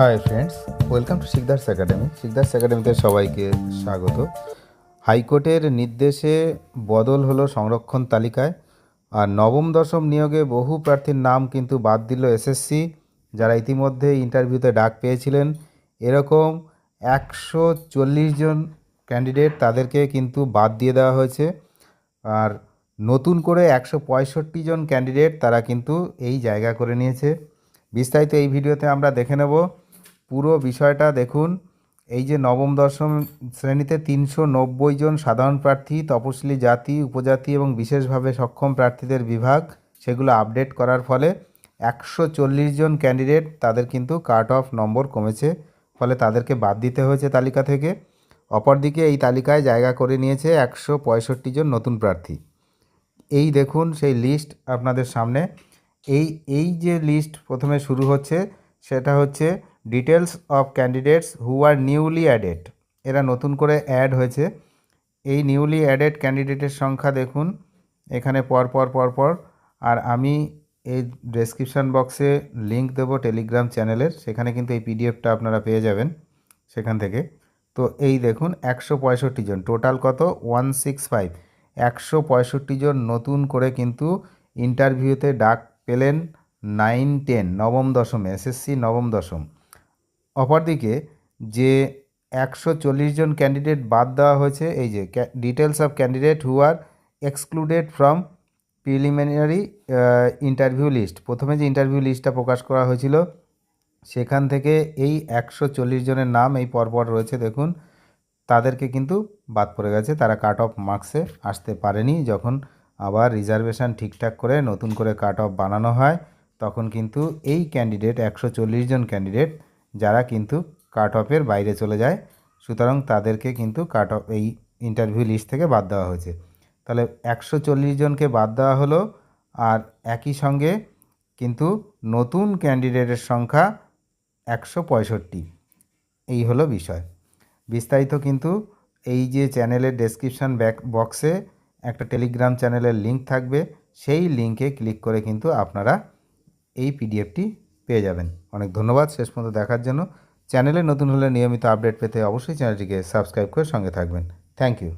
Hi friends, welcome to Sikdar's academy. Sikdar's একাডেমিতে সবাইকে স্বাগত। হাইকোর্টের নির্দেশে বদল হলো সংরক্ষণ তালিকায়। আর নবম দশম নিয়োগে বহু প্রার্থীর নাম কিন্তু বাদ দিল এসএসসি, যারা ইতিমধ্যে ইন্টারভিউতে ডাক পেয়েছিলেন। এরকম 140 জন ক্যান্ডিডেট তাদেরকে কিন্তু বাদ দিয়ে দেওয়া হয়েছে। আর নতুন করে 165 জন ক্যান্ডিডেট তারা কিন্তু এই জায়গা করে নিয়েছে। বিস্তারিত এই ভিডিওতে আমরা দেখে নেব। পুরো বিষয়টা দেখুন। এই যে নবম দশম শ্রেণীতে 390 জন সাধারণ প্রার্থী, তপশিলি জাতি, উপজাতি এবং বিশেষভাবে সক্ষম প্রার্থীদের বিভাগ, সেগুলো আপডেট করার ফলে 140 জন ক্যান্ডিডেট তাদের কিন্তু কাট অফ নম্বর কমেছে, ফলে তাদেরকে বাদ দিতে হয়েছে তালিকা থেকে। অপরদিকে এই তালিকায় জায়গা করে নিয়েছে 165 জন নতুন প্রার্থী। এই দেখুন সেই লিস্ট আপনাদের সামনে। এই যে লিস্ট প্রথমে শুরু হচ্ছে, সেটা হচ্ছে details of candidates who are newly added. এরা নতুন করে অ্যাড হয়েছে। এই নিউলি অ্যাডেড ক্যান্ডিডেটের সংখ্যা দেখুন এখানে পরপর। আর আমি এই ডেসক্রিপশান বক্সে লিঙ্ক দেবো টেলিগ্রাম চ্যানেলের, সেখানে কিন্তু এই পিডিএফটা আপনারা পেয়ে যাবেন সেখান থেকে। তো এই দেখুন 165 জন, টোটাল কত 165। 165 জন নতুন করে কিন্তু ইন্টারভিউতে ডাক পেলেন 9-10 নবম দশমে, এসএসসি নবম দশম। অপরদিকে যে 140 জন ক্যান্ডিডেট বাদ দেওয়া হয়েছে, এই যে details of candidate who are excluded from preliminary interview list. প্রথমে যে ইন্টারভিউ লিস্টটা প্রকাশ করা হয়েছিল সেখান থেকে এই 140 জনের নাম এই পরপর রয়েছে দেখুন, তাদেরকে কিন্তু বাদ পড়ে গেছে। তারা কাট অফ মার্কসে আসতে পারেনি। যখন আবার রিজার্ভেশন ঠিকঠাক করে নতুন করে কাট অফ বানানো হয়, তখন কিন্তু এই ক্যান্ডিডেট 140 জন ক্যান্ডিডেট যারা কিন্তু কাট অফের বাইরে চলে যায়, সুতরাং তাদেরকে কিন্তু কাট অফ এই ইন্টারভিউ লিস্ট থেকে বাদ দেওয়া হয়েছে। তাহলে 140 জনকে বাদ দেওয়া হলো। আর একই সঙ্গে কিন্তু নতুন ক্যান্ডিডেটের সংখ্যা 165। এই হলো বিষয়। বিস্তারিত কিন্তু এই যে চ্যানেলের ডেসক্রিপশান বক্সে একটা টেলিগ্রাম চ্যানেলের লিঙ্ক থাকবে, সেই লিঙ্কে ক্লিক করে কিন্তু আপনারা এই পিডিএফটি পেয়ে যাবেন। অনেক ধন্যবাদ শেষ পর্যন্ত দেখার জন্য। চ্যানেলে নতুন হলে নিয়মিত আপডেট পেতে অবশ্যই চ্যানেলটিকে সাবস্ক্রাইব করে সঙ্গে থাকবেন। Thank you.